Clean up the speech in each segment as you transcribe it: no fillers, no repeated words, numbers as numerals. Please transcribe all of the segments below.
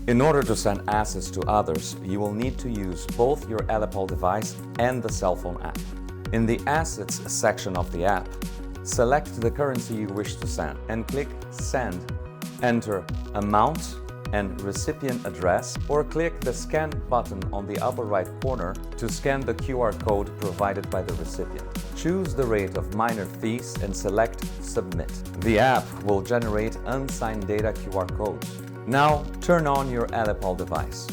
In order to send assets to others, you will need to use both your ELLIPAL device and the cell phone app. In the Assets section of the app, select the currency you wish to send and click Send. Enter amount and recipient address, or click the Scan button on the upper right corner to scan the QR code provided by the recipient. Choose the rate of minor fees and select Submit. The app will generate unsigned data QR codes. Now turn on your ELLIPAL device.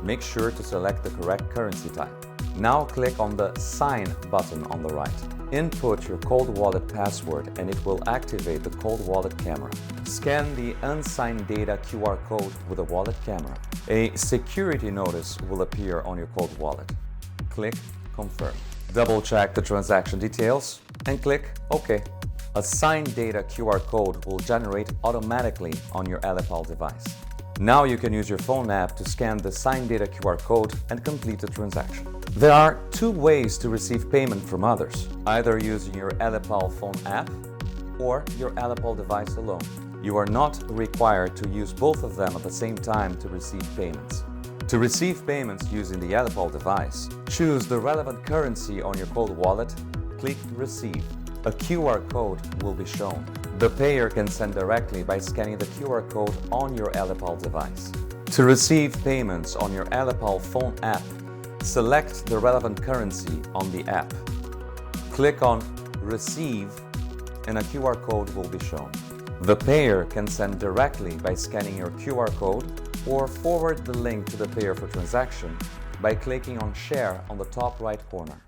Make sure to select the correct currency type. Now click on the Sign button on the right. Input your cold wallet password and it will activate the cold wallet camera. Scan the unsigned data QR code with a wallet camera. A security notice will appear on your cold wallet. Click Confirm. Double check the transaction details and click OK. A signed data QR code will generate automatically on your ELLIPAL device. Now you can use your phone app to scan the signed data QR code and complete the transaction. There are two ways to receive payment from others, either using your ELLIPAL phone app or your ELLIPAL device alone. You are not required to use both of them at the same time to receive payments. To receive payments using the ELLIPAL device, choose the relevant currency on your cold wallet, click Receive. A QR code will be shown. The payer can send directly by scanning the QR code on your ELLIPAL device. To receive payments on your ELLIPAL phone app, select the relevant currency on the app. Click on Receive and a QR code will be shown. The payer can send directly by scanning your QR code or forward the link to the payer for transaction by clicking on Share on the top right corner.